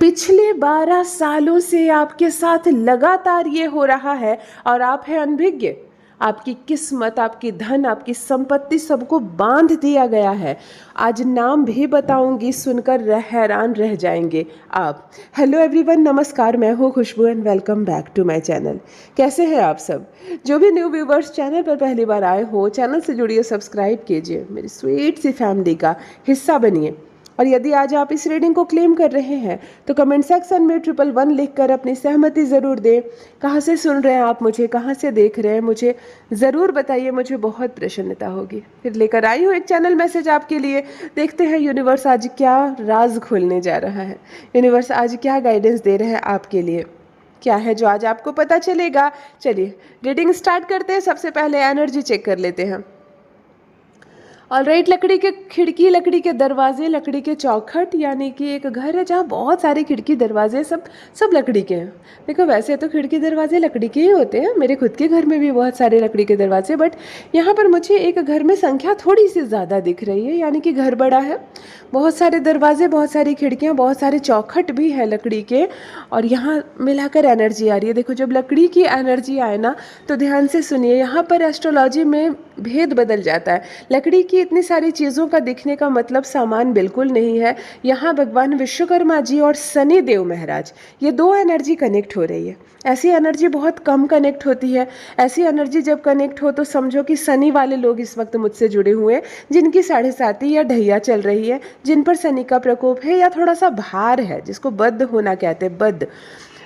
पिछले 12 सालों से आपके साथ लगातार ये हो रहा है और आप हैं अनभिज्ञ। आपकी किस्मत, आपकी धन, आपकी संपत्ति सबको बांध दिया गया है। आज नाम भी बताऊंगी, सुनकर हैरान रह जाएंगे आप। हेलो एवरीवन, नमस्कार, मैं हूँ Khushbu and welcome back to my channel. कैसे हैं आप सब? जो भी न्यू व्यूवर्स चैनल पर पहली बार आए हो, चैनल से जुड़िए, सब्सक्राइब कीजिए, मेरी स्वीट सी फैमिली का हिस्सा बनिए। और यदि आज आप इस रीडिंग को क्लेम कर रहे हैं तो कमेंट सेक्शन में 111 लिखकर अपनी सहमति ज़रूर दें। कहाँ से सुन रहे हैं आप मुझे, कहाँ से देख रहे हैं, मुझे ज़रूर बताइए, मुझे बहुत प्रसन्नता होगी। फिर लेकर आई हूँ एक चैनल मैसेज आपके लिए। देखते हैं यूनिवर्स आज क्या राज खोलने जा रहा है, यूनिवर्स आज क्या गाइडेंस दे रहे हैं आपके लिए, क्या है जो आज आपको पता चलेगा। चलिए रीडिंग स्टार्ट करते हैं। सबसे पहले एनर्जी चेक कर लेते हैं। ऑलराइट, लकड़ी के खिड़की, लकड़ी के दरवाजे, लकड़ी के चौखट, यानी कि एक घर है जहाँ बहुत सारे खिड़की दरवाजे सब लकड़ी के हैं। देखो वैसे तो खिड़की दरवाजे लकड़ी के ही होते हैं, मेरे खुद के घर में भी बहुत सारे लकड़ी के दरवाजे, बट यहाँ पर मुझे एक घर में संख्या थोड़ी सी ज़्यादा दिख रही है, यानी कि घर बड़ा है, बहुत सारे दरवाजे, बहुत सारी खिड़कियाँ, बहुत सारे चौखट भी है लकड़ी के, और यहाँ मिलाकर एनर्जी आ रही है। देखो जब लकड़ी की एनर्जी आए ना तो ध्यान से सुनिए, यहाँ पर एस्ट्रोलॉजी में भेद बदल जाता है। लकड़ी की इतनी सारी चीज़ों का दिखने का मतलब सामान बिल्कुल नहीं है। यहाँ भगवान विश्वकर्मा जी और शनि देव महाराज, ये दो एनर्जी कनेक्ट हो रही है। ऐसी एनर्जी बहुत कम कनेक्ट होती है। ऐसी एनर्जी जब कनेक्ट हो तो समझो कि शनि वाले लोग इस वक्त मुझसे जुड़े हुए हैं, जिनकी 7.5 या ढैया चल रही है, जिन पर शनि का प्रकोप है या थोड़ा सा भार है, जिसको बद्ध होना कहते हैं। बद्ध,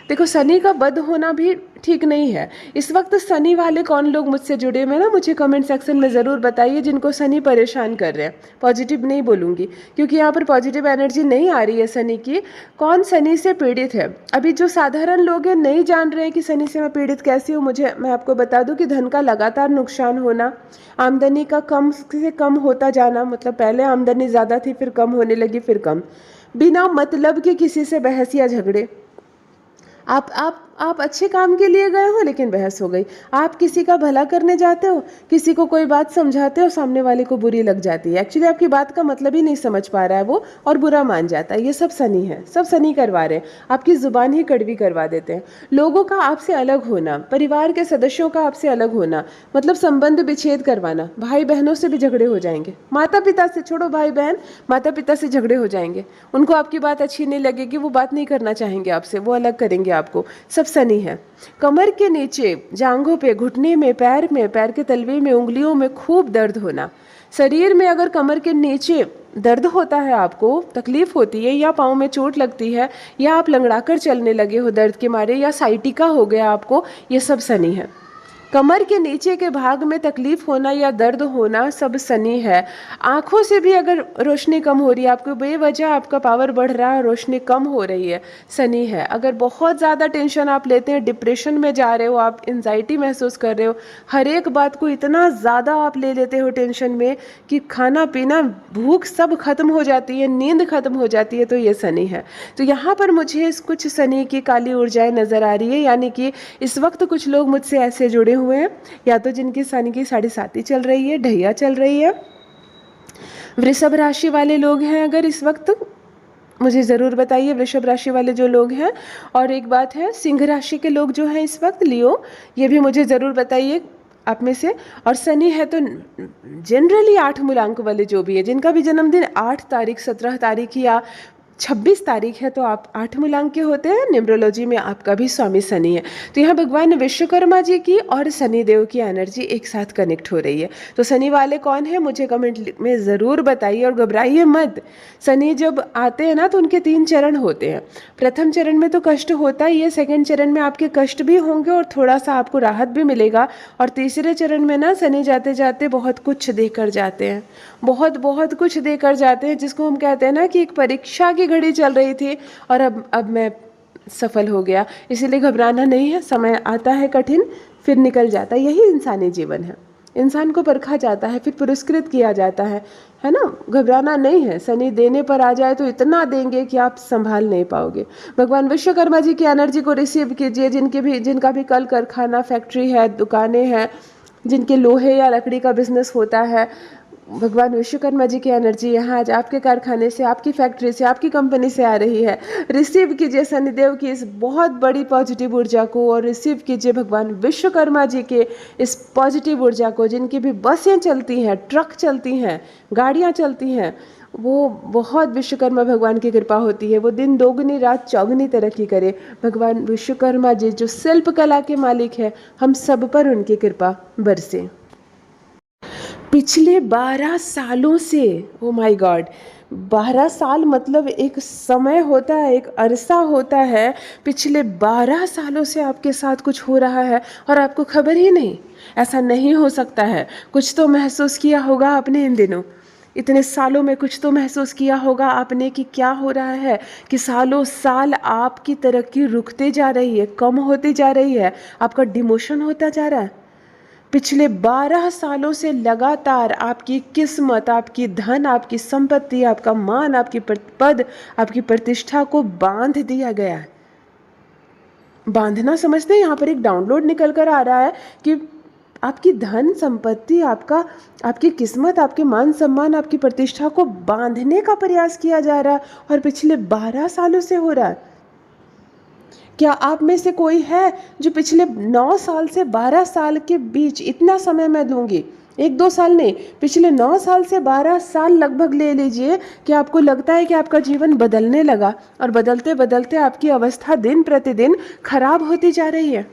देखो शनि का बद्ध होना भी ठीक नहीं है। इस वक्त शनि वाले कौन लोग मुझसे जुड़े हुए हैं ना, मुझे कमेंट सेक्शन में ज़रूर बताइए, जिनको शनि परेशान कर रहे हैं। पॉजिटिव नहीं बोलूँगी क्योंकि यहाँ पर पॉजिटिव एनर्जी नहीं आ रही है शनि की। कौन शनि से पीड़ित है? अभी जो साधारण लोग हैं नहीं जान रहे हैं कि शनि से मैं पीड़ित कैसी हूँ। मैं आपको बता दूँ कि धन का लगातार नुकसान होना, आमदनी का कम से कम होता जाना, मतलब पहले आमदनी ज़्यादा थी, फिर कम होने लगी, फिर कम, बिना मतलब के किसी से बहस या झगड़े। आप अच्छे काम के लिए गए हो लेकिन बहस हो गई। आप किसी का भला करने जाते हो, किसी को कोई बात समझाते हो, सामने वाले को बुरी लग जाती है। एक्चुअली आपकी बात का मतलब ही नहीं समझ पा रहा है वो, और बुरा मान जाता है। ये सब शनि है, सब शनि करवा रहे हैं। आपकी जुबान ही कड़वी करवा देते हैं। लोगों का आपसे अलग होना, परिवार के सदस्यों का आपसे अलग होना, मतलब संबंध विच्छेद करवाना। भाई बहनों से भी झगड़े हो जाएंगे, माता पिता से, छोड़ो भाई बहन, माता पिता से झगड़े हो जाएंगे। उनको आपकी बात अच्छी नहीं लगेगी, वो बात नहीं करना चाहेंगे आपसे, वो अलग करेंगे आपको। सब शनि है। कमर के नीचे, जांघों पे, घुटने में, पैर के तलवे में, उंगलियों में खूब दर्द होना। शरीर में अगर कमर के नीचे दर्द होता है, आपको तकलीफ होती है, या पाँव में चोट लगती है, या आप लंगड़ाकर चलने लगे हो दर्द के मारे, या साइटिका हो गया आपको, ये सब शनि है। कमर के नीचे के भाग में तकलीफ होना या दर्द होना सब शनि है। आँखों से भी अगर रोशनी कम हो रही है, आपको बेवजह आपका पावर बढ़ रहा है, रोशनी कम हो रही है, शनि है। अगर बहुत ज़्यादा टेंशन आप लेते हैं, डिप्रेशन में जा रहे हो, आप एंजाइटी महसूस कर रहे हो, हर एक बात को इतना ज़्यादा आप ले लेते हो टेंशन में कि खाना पीना, भूख सब खत्म हो जाती है, नींद खत्म हो जाती है, तो ये शनि है। तो यहाँ पर मुझे कुछ शनि की काली ऊर्जाएं नज़र आ रही है, यानी कि इस वक्त कुछ लोग मुझसे ऐसे जुड़े हुए हैं, या तो जिनकी शनि की 7.5 चल रही है, ढैया चल रही है। वृषभ राशि वाले लोग हैं अगर इस वक्त, मुझे ज़रूर बताइए, वृषभ राशि वाले जो लोग हैं। और एक बात है, सिंह राशि के लोग जो हैं इस वक्त, लियो, ये भी मुझे ज़रूर बताइए आप में से। और शनि है तो जनरली 8 मूलांक वाले जो भी है, जिनका भी जन्मदिन 8 तारीख, 17 तारीख या 26 तारीख है, तो आप 8 मूलांक के होते हैं। न्यूमरोलॉजी में आपका भी स्वामी शनि है। तो यहाँ भगवान विश्वकर्मा जी की और शनि देव की एनर्जी एक साथ कनेक्ट हो रही है। तो शनि वाले कौन है मुझे कमेंट में ज़रूर बताइए, और घबराइए मत। शनि जब आते हैं ना तो उनके 3 चरण होते हैं। प्रथम चरण में तो कष्ट होता ही है, सेकंड चरण में आपके कष्ट भी होंगे और थोड़ा सा आपको राहत भी मिलेगा, और तीसरे चरण में ना शनि जाते जाते बहुत कुछ देकर जाते हैं, बहुत कुछ देकर जाते हैं, जिसको हम कहते हैं ना कि एक परीक्षा की घड़ी चल रही थी और अब मैं सफल हो गया। इसीलिए घबराना नहीं है, समय आता है कठिन, फिर निकल जाता है। यही इंसानी जीवन है। इंसान को परखा जाता है, फिर पुरस्कृत किया जाता है ना। घबराना नहीं है। शनि देने पर आ जाए तो इतना देंगे कि आप संभाल नहीं पाओगे। भगवान विश्वकर्मा जी की एनर्जी को रिसीव कीजिए। जिनका भी कल कारखाना, फैक्ट्री है, दुकानें हैं, जिनके लोहे या लकड़ी का बिजनेस होता है, भगवान विश्वकर्मा जी की एनर्जी यहाँ आज आपके कारखाने से, आपकी फैक्ट्री से, आपकी कंपनी से आ रही है। रिसीव कीजिए शनिदेव की इस बहुत बड़ी पॉजिटिव ऊर्जा को, और रिसीव कीजिए भगवान विश्वकर्मा जी के इस पॉजिटिव ऊर्जा को। जिनकी भी बसें चलती हैं, ट्रक चलती हैं, गाड़ियाँ चलती हैं, वो बहुत विश्वकर्मा भगवान की कृपा होती है। वो दिन दोगुनी रात चौगुनी तरक्की करे। भगवान विश्वकर्मा जी जो शिल्प कला के मालिक है, हम सब पर उनकी कृपा बरसे। पिछले 12 सालों से, ओ माय गॉड, 12 साल मतलब एक समय होता है, एक अरसा होता है। पिछले 12 सालों से आपके साथ कुछ हो रहा है और आपको खबर ही नहीं। ऐसा नहीं हो सकता है। कुछ तो महसूस किया होगा आपने इन दिनों, इतने सालों में कुछ तो महसूस किया होगा आपने कि क्या हो रहा है, कि सालों साल आपकी तरक्की रुकते जा रही है, कम होती जा रही है, आपका डिमोशन होता जा रहा है। पिछले 12 सालों से लगातार आपकी किस्मत, आपकी धन, आपकी संपत्ति, आपका मान, आपकी पद, आपकी प्रतिष्ठा को बांध दिया गया है। बांधना समझते हैं, यहाँ पर एक डाउनलोड निकल कर आ रहा है कि आपकी धन संपत्ति, आपकी किस्मत, आपके मान सम्मान, आपकी प्रतिष्ठा को बांधने का प्रयास किया जा रहा है, और पिछले 12 सालों से हो रहा है। क्या आप में से कोई है जो पिछले 9 साल से 12 साल के बीच, इतना समय मैं दूंगी, 1-2 साल नहीं, पिछले 9 साल से 12 साल लगभग ले लीजिए, कि आपको लगता है कि आपका जीवन बदलने लगा, और बदलते बदलते आपकी अवस्था दिन प्रतिदिन खराब होती जा रही है।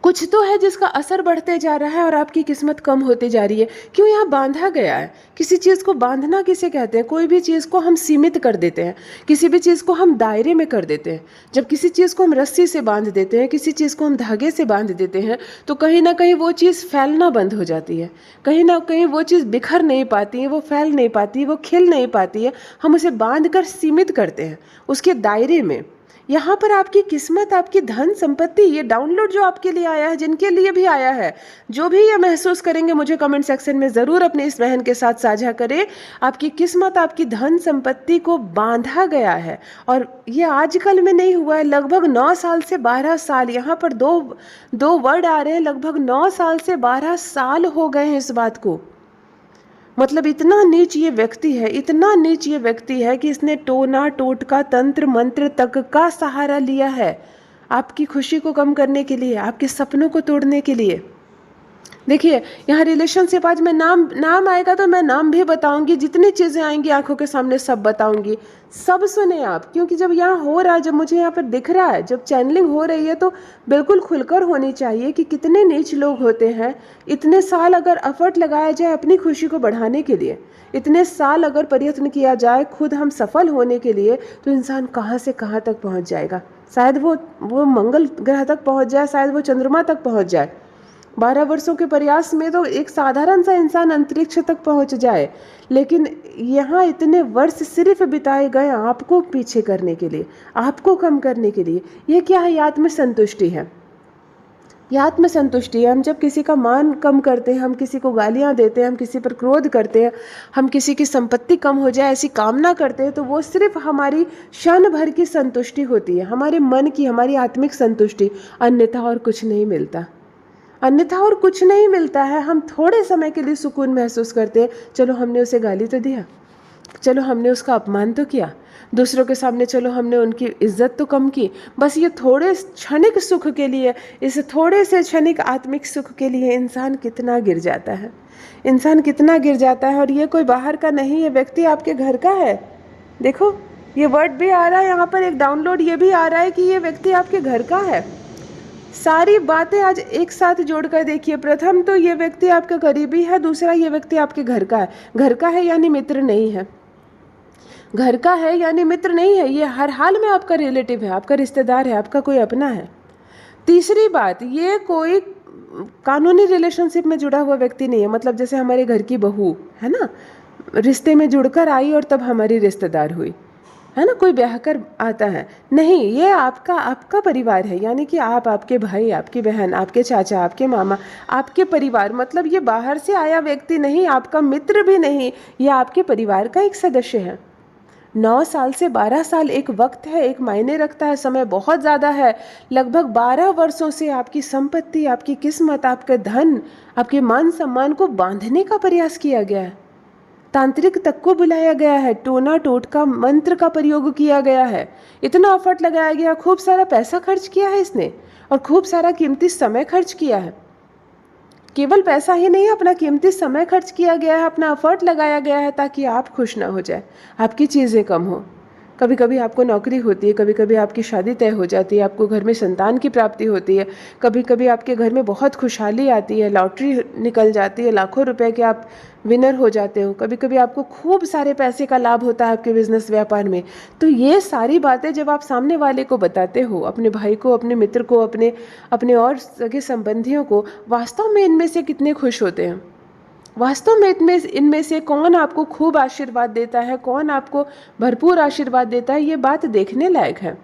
कुछ तो है जिसका असर बढ़ते जा रहा है और आपकी किस्मत कम होती जा रही है। क्यों? यहाँ बांधा गया है। किसी चीज़ को बांधना किसे कहते हैं? कोई भी चीज़ को हम सीमित कर देते हैं, किसी भी चीज़ को हम दायरे में कर देते हैं। जब किसी चीज़ को हम रस्सी से बांध देते हैं, किसी चीज़ को हम धागे से बांध देते हैं, तो कहीं ना कहीं वो चीज़ फैलना बंद हो जाती है। कहीं ना कहीं वो चीज़ बिखर नहीं पाती है, वो फैल नहीं पाती है, वो खिल नहीं पाती है। हम उसे बांध कर सीमित करते हैं उसके दायरे में। यहाँ पर आपकी किस्मत, आपकी धन संपत्ति, ये डाउनलोड जो आपके लिए आया है, जिनके लिए भी आया है, जो भी ये महसूस करेंगे, मुझे कमेंट सेक्शन में ज़रूर अपनी इस बहन के साथ साझा करें। आपकी किस्मत, आपकी धन संपत्ति को बांधा गया है, और ये आजकल में नहीं हुआ है। लगभग 9 साल से 12 साल, यहाँ पर दो वर्ड आ रहे हैं। लगभग 9 साल से 12 साल हो गए हैं इस बात को। मतलब इतना नीच ये व्यक्ति है, इतना नीच ये व्यक्ति है कि इसने टोना टोटका तंत्र मंत्र तक का सहारा लिया है आपकी खुशी को कम करने के लिए, आपके सपनों को तोड़ने के लिए। देखिए यहाँ रिलेशनशिप, आज मैं नाम आएगा तो मैं नाम भी बताऊंगी, जितनी चीज़ें आएंगी आंखों के सामने सब बताऊंगी। सब सुने आप, क्योंकि जब यहाँ हो रहा है, जब मुझे यहाँ पर दिख रहा है, जब चैनलिंग हो रही है, तो बिल्कुल खुलकर होनी चाहिए कि कितने नीच लोग होते हैं। इतने साल अगर एफर्ट लगाया जाए अपनी खुशी को बढ़ाने के लिए, इतने साल अगर प्रयत्न किया जाए खुद हम सफल होने के लिए, तो इंसान कहाँ से कहाँ तक पहुँच जाएगा। शायद वो मंगल ग्रह तक पहुँच जाए, शायद वो चंद्रमा तक पहुँच जाए। 12 वर्षों के प्रयास में तो एक साधारण सा इंसान अंतरिक्ष तक पहुंच जाए, लेकिन यहाँ इतने वर्ष सिर्फ बिताए गए आपको पीछे करने के लिए, आपको कम करने के लिए। ये क्या है? ये आत्मसंतुष्टि है। ये आत्मसंतुष्टि है। हम जब किसी का मान कम करते हैं, हम किसी को गालियाँ देते हैं, हम किसी पर क्रोध करते हैं, हम किसी की संपत्ति कम हो जाए ऐसी कामना करते हैं, तो वो सिर्फ हमारी क्षण भर की संतुष्टि होती है, हमारे मन की, हमारी आत्मिक संतुष्टि। अन्यथा और कुछ नहीं मिलता, अन्यथा और कुछ नहीं मिलता है। हम थोड़े समय के लिए सुकून महसूस करते हैं, चलो हमने उसे गाली तो दिया, चलो हमने उसका अपमान तो किया, दूसरों के सामने चलो हमने उनकी इज्जत तो कम की। बस ये थोड़े क्षणिक सुख के लिए, इस थोड़े से क्षणिक आत्मिक सुख के लिए इंसान कितना गिर जाता है, इंसान कितना गिर जाता है। और ये कोई बाहर का नहीं, ये व्यक्ति आपके घर का है। देखो ये वर्ड भी आ रहा है यहाँ पर, एक डाउनलोड ये भी आ रहा है कि ये व्यक्ति आपके घर का है। सारी बातें आज एक साथ जोड़कर देखिए। प्रथम तो ये व्यक्ति आपका करीबी है, दूसरा ये व्यक्ति आपके घर का है। घर का है यानी मित्र नहीं है, घर का है यानी मित्र नहीं है, ये हर हाल में आपका रिलेटिव है, आपका रिश्तेदार है, आपका कोई अपना है। तीसरी बात, ये कोई कानूनी रिलेशनशिप में जुड़ा हुआ व्यक्ति नहीं है। मतलब जैसे हमारे घर की बहू है ना, रिश्ते में जुड़कर आई और तब हमारी रिश्तेदार हुई, है ना, कोई ब्याह कर आता है, नहीं, ये आपका परिवार है। यानी कि आप, आपके भाई, आपकी बहन, आपके चाचा, आपके मामा, आपके परिवार। मतलब ये बाहर से आया व्यक्ति नहीं, आपका मित्र भी नहीं, ये आपके परिवार का एक सदस्य है। 9 साल से 12 साल एक वक्त है, एक मायने रखता है, समय बहुत ज़्यादा है। लगभग 12 वर्षों से आपकी संपत्ति, आपकी किस्मत, आपका धन, आपके मान सम्मान को बांधने का प्रयास किया गया है। तांत्रिक तक को बुलाया गया है, टोना टोटका मंत्र का प्रयोग किया गया है, इतना एफर्ट लगाया गया, खूब सारा पैसा खर्च किया है इसने और खूब सारा कीमती समय खर्च किया है। केवल पैसा ही नहीं, अपना कीमती समय खर्च किया गया है, अपना एफर्ट लगाया गया है ताकि आप खुश ना हो जाए, आपकी चीज़ें कम हो। कभी कभी आपको नौकरी होती है, कभी कभी आपकी शादी तय हो जाती है, आपको घर में संतान की प्राप्ति होती है, कभी कभी आपके घर में बहुत खुशहाली आती है, लॉटरी निकल जाती है, लाखों रुपए के आप विनर हो जाते हो, कभी कभी आपको खूब सारे पैसे का लाभ होता है आपके बिजनेस व्यापार में। तो ये सारी बातें जब आप सामने वाले को बताते हो, अपने भाई को, अपने मित्र को, अपने अपने और सगे संबंधियों को, वास्तव में इनमें से कितने खुश होते हैं? वास्तव में इनमें से कौन आपको खूब आशीर्वाद देता है, कौन आपको भरपूर आशीर्वाद देता है, ये बात देखने लायक है।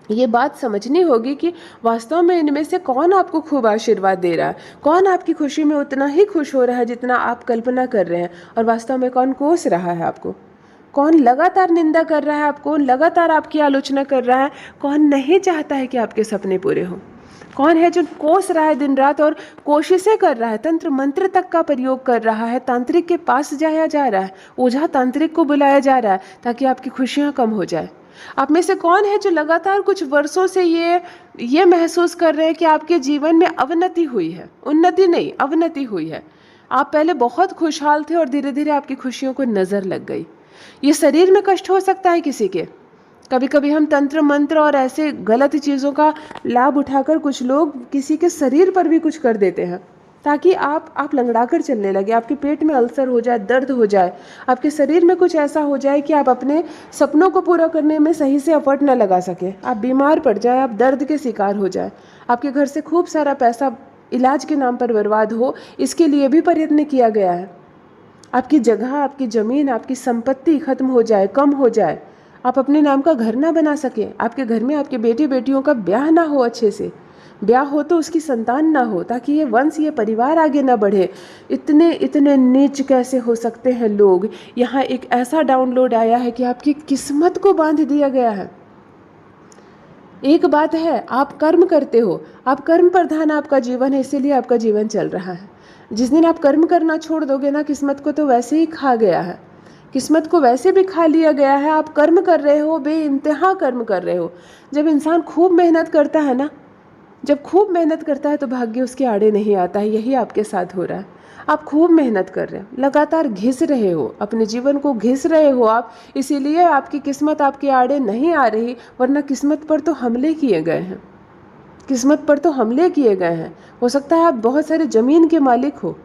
ये बात समझनी होगी कि वास्तव में इनमें से कौन आपको खूब आशीर्वाद दे रहा है, कौन आपकी खुशी में उतना ही खुश हो रहा है जितना आप कल्पना कर रहे हैं, और वास्तव में कौन कोस रहा है आपको, कौन लगातार निंदा कर रहा है आपको, लगातार आपकी आलोचना कर रहा है, कौन नहीं चाहता है कि आपके सपने पूरे हों, कौन है जो कोस रहा है दिन रात और कोशिशें कर रहा है, तंत्र मंत्र तक का प्रयोग कर रहा है, तांत्रिक के पास जाया जा रहा है, ओझा तांत्रिक को बुलाया जा रहा है ताकि आपकी खुशियां कम हो जाए। आप में से कौन है जो लगातार कुछ वर्षों से ये महसूस कर रहे हैं कि आपके जीवन में अवनति हुई है, उन्नति नहीं, अवनति हुई है। आप पहले बहुत खुशहाल थे और धीरे धीरे आपकी खुशियों को नजर लग गई। ये शरीर में कष्ट हो सकता है किसी के। कभी कभी हम तंत्र मंत्र और ऐसे गलत चीज़ों का लाभ उठाकर कुछ लोग किसी के शरीर पर भी कुछ कर देते हैं ताकि आप लंगड़ा कर चलने लगे, आपके पेट में अल्सर हो जाए, दर्द हो जाए, आपके शरीर में कुछ ऐसा हो जाए कि आप अपने सपनों को पूरा करने में सही से एफर्ट न लगा सके, आप बीमार पड़ जाए, आप दर्द के शिकार हो जाए, आपके घर से खूब सारा पैसा इलाज के नाम पर बर्बाद हो, इसके लिए भी प्रयत्न किया गया है। आपकी जगह, आपकी ज़मीन, आपकी संपत्ति खत्म हो जाए, कम हो जाए, आप अपने नाम का घर ना बना सके, आपके घर में आपके बेटे बेटियों का ब्याह ना हो, अच्छे से ब्याह हो तो उसकी संतान ना हो, ताकि ये वंश, ये परिवार आगे ना बढ़े। इतने इतने नीच कैसे हो सकते हैं लोग? यहाँ एक ऐसा डाउनलोड आया है कि आपकी किस्मत को बांध दिया गया है। एक बात है, आप कर्म करते हो, आप कर्म प्रधान आपका जीवन है, इसीलिए आपका जीवन चल रहा है। जिस दिन आप कर्म करना छोड़ दोगे ना, किस्मत को तो वैसे ही खा गया है, किस्मत को वैसे भी खा लिया गया है। आप कर्म कर रहे हो, बेइंतहा कर्म कर रहे हो। जब इंसान खूब मेहनत करता है ना, जब खूब मेहनत करता है तो भाग्य उसके आड़े नहीं आता है। यही आपके साथ हो रहा है। आप खूब मेहनत कर रहे हो, लगातार घिस रहे हो, अपने जीवन को घिस रहे हो आप, इसीलिए आपकी किस्मत आपके आड़े नहीं आ रही, वरना किस्मत पर तो हमले किए गए हैं, किस्मत पर तो हमले किए गए हैं। हो सकता है आप बहुत सारे ज़मीन के मालिक हो,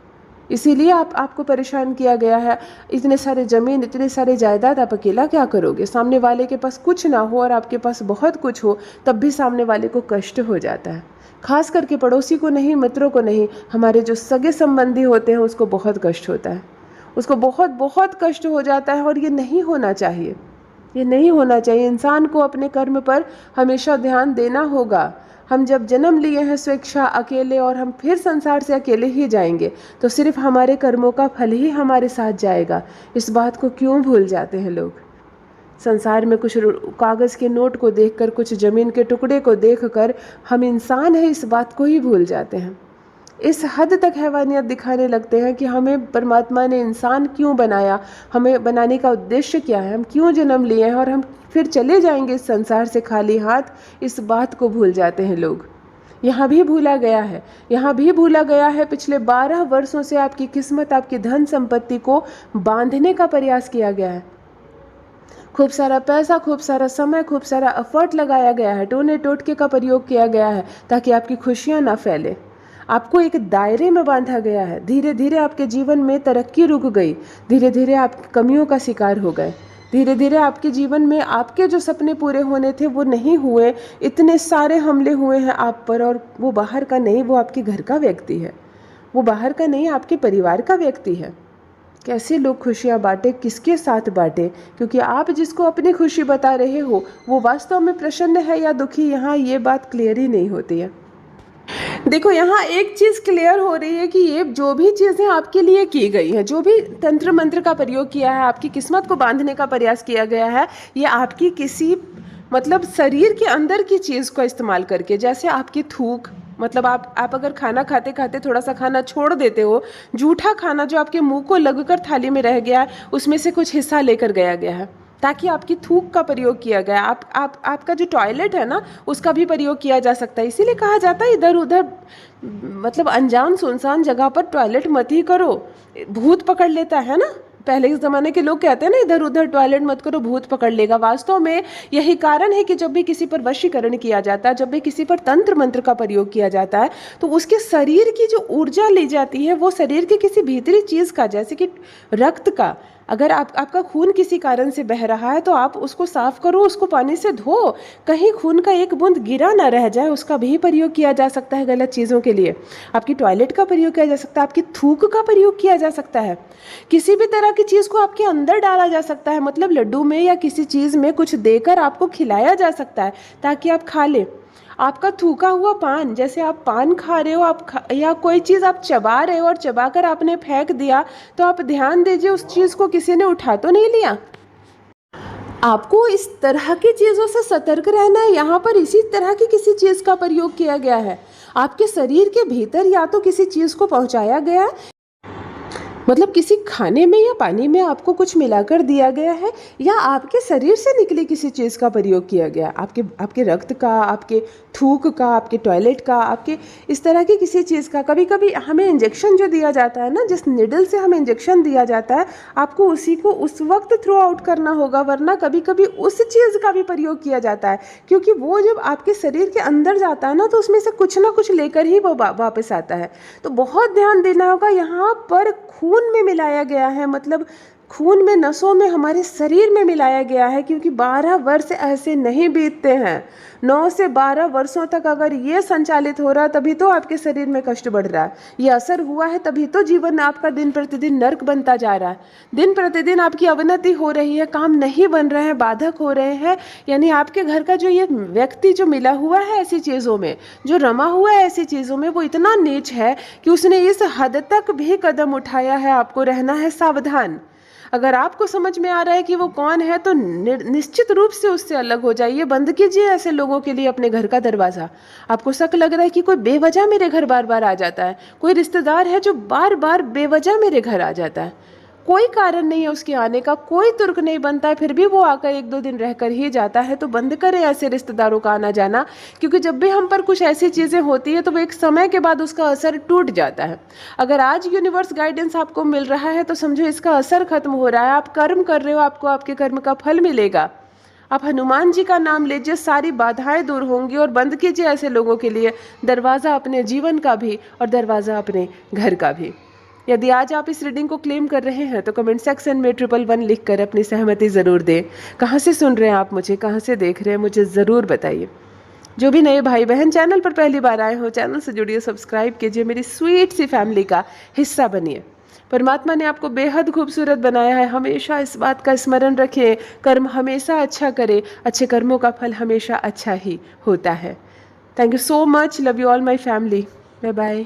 इसीलिए आपको परेशान किया गया है। इतने सारे ज़मीन, इतने सारे जायदाद, आप अकेला क्या करोगे? सामने वाले के पास कुछ ना हो और आपके पास बहुत कुछ हो, तब भी सामने वाले को कष्ट हो जाता है। खास करके पड़ोसी को नहीं, मित्रों को नहीं, हमारे जो सगे संबंधी होते हैं उसको बहुत कष्ट होता है, उसको बहुत बहुत कष्ट हो जाता है। और ये नहीं होना चाहिए, ये नहीं होना चाहिए। इंसान को अपने कर्म पर हमेशा ध्यान देना होगा। हम जब जन्म लिए हैं स्वेच्छा अकेले, और हम फिर संसार से अकेले ही जाएंगे, तो सिर्फ हमारे कर्मों का फल ही हमारे साथ जाएगा। इस बात को क्यों भूल जाते हैं लोग? संसार में कुछ कागज़ के नोट को देखकर, कुछ ज़मीन के टुकड़े को देखकर हम इंसान हैं इस बात को ही भूल जाते हैं। इस हद तक हैवानियत दिखाने लगते हैं कि हमें परमात्मा ने इंसान क्यों बनाया, हमें बनाने का उद्देश्य क्या है, हम क्यों जन्म लिए हैं, और हम फिर चले जाएंगे इस संसार से खाली हाथ। इस बात को भूल जाते हैं लोग। यहाँ भी भूला गया है, यहाँ भी भूला गया है। पिछले 12 वर्षों से आपकी किस्मत, आपकी धन संपत्ति को बांधने का प्रयास किया गया है। खूब सारा पैसा, खूब सारा समय, खूब सारा एफर्ट लगाया गया है, टोने टोटके का प्रयोग किया गया है ताकि आपकी खुशियाँ ना फैले। आपको एक दायरे में बांधा गया है। धीरे धीरे आपके जीवन में तरक्की रुक गई, धीरे धीरे आप कमियों का शिकार हो गए, धीरे धीरे आपके जीवन में आपके जो सपने पूरे होने थे वो नहीं हुए। इतने सारे हमले हुए हैं आप पर, और वो बाहर का नहीं, वो आपके घर का व्यक्ति है, वो बाहर का नहीं, आपके परिवार का व्यक्ति है। कैसे लोग खुशियाँ बांटे, किसके साथ बांटे? क्योंकि आप जिसको अपनी खुशी बता रहे हो वो वास्तव में प्रसन्न है या दुखी, यहाँ ये बात क्लियर ही नहीं होती है। देखो यहाँ एक चीज़ क्लियर हो रही है कि ये जो भी चीज़ें आपके लिए की गई हैं, जो भी तंत्र मंत्र का प्रयोग किया है, आपकी किस्मत को बांधने का प्रयास किया गया है, ये आपकी किसी मतलब शरीर के अंदर की चीज़ को इस्तेमाल करके, जैसे आपकी थूक, मतलब आप अगर खाना खाते खाते थोड़ा सा खाना छोड़ देते हो, जूठा खाना जो आपके मुंह को लगकर थाली में रह गया है उसमें से कुछ हिस्सा लेकर गया है, ताकि आपकी थूक का प्रयोग किया गया। आपका जो टॉयलेट है ना उसका भी प्रयोग किया जा सकता है। इसीलिए कहा जाता है इधर उधर मतलब अनजान सुनसान जगह पर टॉयलेट मत ही करो, भूत पकड़ लेता है ना। पहले के ज़माने के लोग कहते हैं ना इधर उधर टॉयलेट मत करो भूत पकड़ लेगा। वास्तव में यही कारण है कि जब भी किसी पर वशीकरण किया जाता है, जब भी किसी पर तंत्र मंत्र का प्रयोग किया जाता है, तो उसके शरीर की जो ऊर्जा ली जाती है वो शरीर के किसी भीतरी चीज़ का, जैसे कि रक्त का, अगर आपका खून किसी कारण से बह रहा है तो आप उसको साफ करो, उसको पानी से धो, कहीं खून का एक बूंद गिरा ना रह जाए, उसका भी प्रयोग किया जा सकता है गलत चीज़ों के लिए। आपकी टॉयलेट का प्रयोग किया जा सकता है, आपकी थूक का प्रयोग किया जा सकता है, किसी भी तरह की चीज़ को आपके अंदर डाला जा सकता है, मतलब लड्डू में या किसी चीज़ में कुछ देकर आपको खिलाया जा सकता है ताकि आप खा लें। आपका थूका हुआ पान, जैसे आप पान खा रहे हो, या कोई चीज़ आप चबा रहे हो और चबाकर आपने फेंक दिया, तो आप ध्यान दीजिए उस चीज़ को किसी ने उठा तो नहीं लिया। आपको इस तरह की चीज़ों से सतर्क रहना है। यहाँ पर इसी तरह की किसी चीज़ का प्रयोग किया गया है, आपके शरीर के भीतर या तो किसी चीज़ को पहुँचाया गया है, मतलब किसी खाने में या पानी में आपको कुछ मिलाकर दिया गया है, या आपके शरीर से निकली किसी चीज़ का प्रयोग किया गया, आपके रक्त का, आपके थूक का, आपके टॉयलेट का, आपके इस तरह की किसी चीज़ का। कभी कभी हमें इंजेक्शन जो दिया जाता है ना, जिस निडल से हमें इंजेक्शन दिया जाता है, आपको उसी को उस वक्त थ्रो आउट करना होगा, वरना कभी कभी उस चीज़ का भी प्रयोग किया जाता है, क्योंकि वो जब आपके शरीर के अंदर जाता है ना तो उसमें से कुछ ना कुछ लेकर ही वो वापस आता है। तो बहुत ध्यान देना होगा। यहाँ पर खून में मिलाया गया है, मतलब खून में, नसों में, हमारे शरीर में मिलाया गया है, क्योंकि 12 वर्ष ऐसे नहीं बीतते हैं। 9 से 12 वर्षों तक अगर ये संचालित हो रहा है तभी तो आपके शरीर में कष्ट बढ़ रहा है, ये असर हुआ है, तभी तो जीवन आपका दिन प्रतिदिन नर्क बनता जा रहा है, दिन प्रतिदिन आपकी अवनति हो रही है, काम नहीं बन रहे हैं, बाधक हो रहे हैं। यानी आपके घर का जो ये व्यक्ति जो मिला हुआ है ऐसी चीज़ों में, जो रमा हुआ है ऐसी चीज़ों में, वो इतना नीच है कि उसने इस हद तक भी कदम उठाया है। आपको रहना है सावधान। अगर आपको समझ में आ रहा है कि वो कौन है तो निश्चित रूप से उससे अलग हो जाइए। बंद कीजिए ऐसे लोगों के लिए अपने घर का दरवाज़ा। आपको शक लग रहा है कि कोई बेवजह मेरे घर बार बार आ जाता है, कोई रिश्तेदार है जो बार बार बेवजह मेरे घर आ जाता है, कोई कारण नहीं है उसके आने का, कोई तुर्क नहीं बनता है, फिर भी वो आकर 1-2 दिन रहकर ही जाता है, तो बंद करें ऐसे रिश्तेदारों का आना जाना। क्योंकि जब भी हम पर कुछ ऐसी चीज़ें होती है तो वो एक समय के बाद उसका असर टूट जाता है। अगर आज यूनिवर्स गाइडेंस आपको मिल रहा है तो समझो इसका असर खत्म हो रहा है। आप कर्म कर रहे हो, आपको आपके कर्म का फल मिलेगा। आप हनुमान जी का नाम लीजिए, सारी बाधाएं दूर होंगी। और बंद कीजिए ऐसे लोगों के लिए दरवाज़ा, अपने जीवन का भी और दरवाज़ा अपने घर का भी। यदि आज आप इस रीडिंग को क्लेम कर रहे हैं तो कमेंट सेक्शन में 111 लिखकर अपनी सहमति ज़रूर दें। कहाँ से सुन रहे हैं आप मुझे, कहाँ से देख रहे हैं, मुझे ज़रूर बताइए। जो भी नए भाई बहन चैनल पर पहली बार आए हो, चैनल से जुड़िए, सब्सक्राइब कीजिए, मेरी स्वीट सी फैमिली का हिस्सा बनिए। परमात्मा ने आपको बेहद खूबसूरत बनाया है। हमेशा इस बात का स्मरण रखें, कर्म हमेशा अच्छा करें, अच्छे कर्मों का फल हमेशा अच्छा ही होता है। Thank you so much, love you all my family, bye bye.